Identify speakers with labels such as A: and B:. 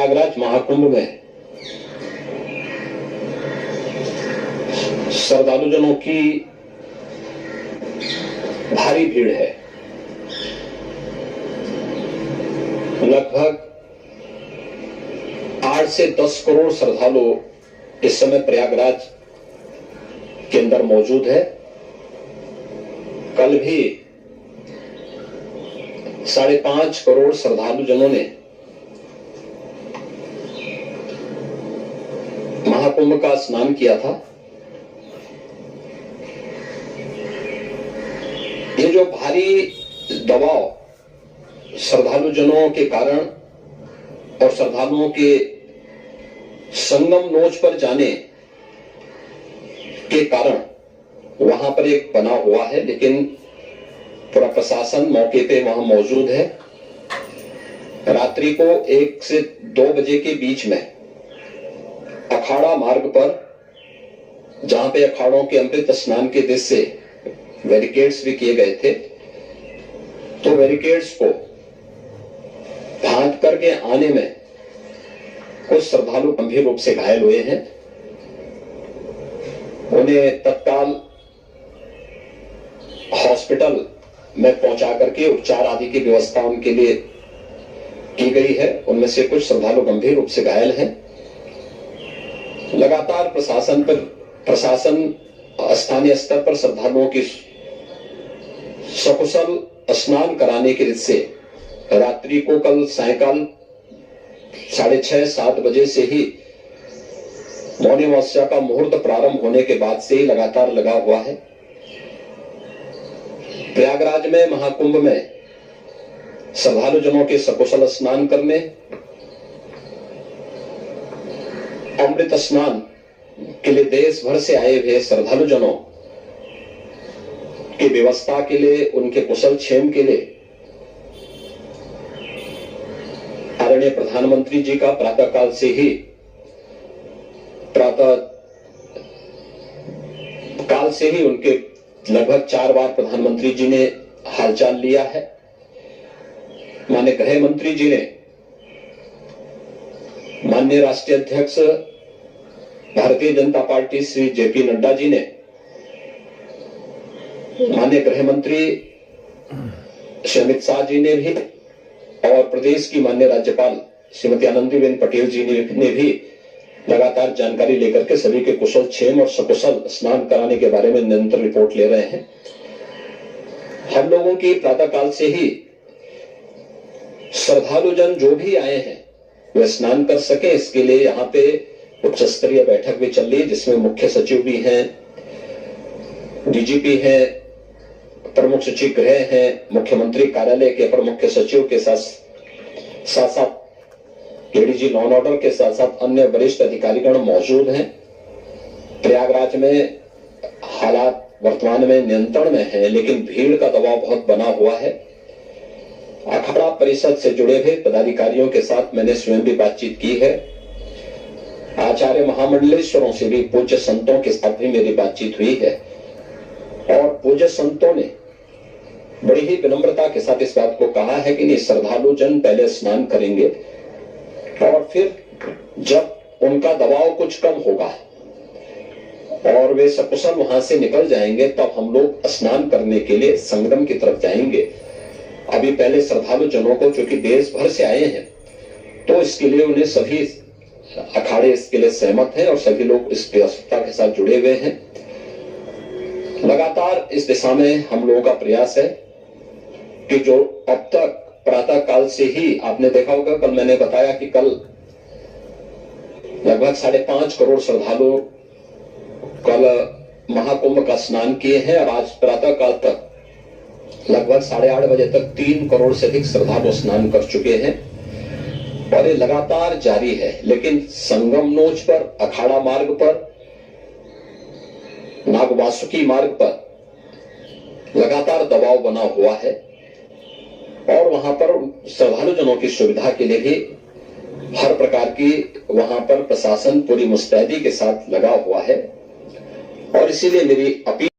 A: प्रयागराज महाकुंभ में श्रद्धालुजनों की भारी भीड़ है। लगभग 8 से 10 करोड़ श्रद्धालु इस समय प्रयागराज के अंदर मौजूद है। कल भी 5.5 करोड़ श्रद्धालुजनों ने महाकुंभ का स्नान किया था। ये जो भारी दबाव श्रद्धालुजनों के कारण और श्रद्धालुओं के संगम नोच पर जाने के कारण वहां पर एक बना हुआ है, लेकिन पूरा प्रशासन मौके पे वहां मौजूद है। रात्रि को 1 से 2 बजे के बीच में अखाड़ा मार्ग पर, जहां पे अखाड़ों के अमृत स्नान के दृश्य से बैरिकेड्स भी किए गए थे, तो बैरिकेड्स को भांज करके आने में कुछ श्रद्धालु गंभीर रूप से घायल हुए हैं। उन्हें तत्काल हॉस्पिटल में पहुंचा करके उपचार आदि की व्यवस्था उनके लिए की गई है। उनमें से कुछ श्रद्धालु गंभीर रूप से घायल हैं। लगातार प्रशासन स्थानीय स्तर पर श्रद्धालुओं की सकुशल स्नान कराने के लिए से रात्रि को कल सायकाल 6:30-7 बजे से ही मौनी अमावस्या का मुहूर्त प्रारंभ होने के बाद से ही लगातार लगा हुआ है। प्रयागराज में महाकुंभ में श्रद्धालुजनों के सकुशल स्नान करने, अमृत स्नान के लिए देश भर से आए हुए श्रद्धालुजनों की व्यवस्था के लिए, उनके कुशल क्षेम के लिए आदरणीय प्रधानमंत्री जी का प्रातःकाल से ही उनके लगभग 4 बार प्रधानमंत्री जी ने हालचाल लिया है। माननीय गृह मंत्री जी ने, माननीय राष्ट्रीय अध्यक्ष भारतीय जनता पार्टी श्री जेपी नड्डा जी ने, माननीय गृह मंत्री श्री अमित शाह जी ने भी, और प्रदेश की माननीय राज्यपाल श्रीमती आनंदीबेन पटेल जी ने भी लगातार जानकारी लेकर के सभी के कुशल क्षेम और सकुशल स्नान कराने के बारे में निरंतर रिपोर्ट ले रहे हैं। हम लोगों की प्रातःकाल से ही श्रद्धालुजन जो भी आए हैं वे स्नान कर सके, इसके लिए यहाँ पे उच्च स्तरीय बैठक भी चल रही है, जिसमें मुख्य सचिव भी हैं, डीजीपी हैं, प्रमुख सचिव गृह हैं, मुख्यमंत्री कार्यालय के अपर मुख्य सचिव के साथ एडीजी लॉ एंड ऑर्डर के साथ साथ अन्य वरिष्ठ अधिकारीगण मौजूद हैं। प्रयागराज में हालात वर्तमान में नियंत्रण में है, लेकिन भीड़ का दबाव बहुत बना हुआ है। अखाड़ा परिषद से जुड़े हुए पदाधिकारियों के साथ मैंने स्वयं भी बातचीत की है। आचार्य महामंडलेश्वरों से भी, पूज्य संतों के साथ भी मेरी बातचीत हुई है, और पूज्य संतों ने बड़ी ही विनम्रता के साथ इस बात को कहा है कि नहीं, श्रद्धालु जन पहले स्नान करेंगे और फिर जब उनका दबाव कुछ कम होगा और वे सकुशल वहां से निकल जाएंगे, तब हम लोग स्नान करने के लिए संगम की तरफ जाएंगे। अभी पहले श्रद्धालु जनों को, चूंकि देश भर से आए हैं, तो इसके लिए उन्हें सभी अखाड़े इसके लिए सहमत हैं और सभी लोग इस व्यवस्था के साथ जुड़े हुए हैं। लगातार इस दिशा में हम लोगों का प्रयास है कि जो अब तक प्रातः काल से ही आपने देखा होगा, कल मैंने बताया कि कल लगभग 5.5 करोड़ श्रद्धालु कल महाकुंभ का स्नान किए हैं, और आज प्रातः काल तक लगभग 8:30 बजे तक 3 करोड़ से अधिक श्रद्धालु स्नान कर चुके हैं, और ये लगातार जारी है। लेकिन संगम नोच पर, अखाड़ा मार्ग पर, नागवासुकी मार्ग पर लगातार दबाव बना हुआ है, और वहां पर श्रद्धालुजनों की सुविधा के लिए भी हर प्रकार की वहां पर प्रशासन पूरी मुस्तैदी के साथ लगा हुआ है। और इसीलिए मेरी अपील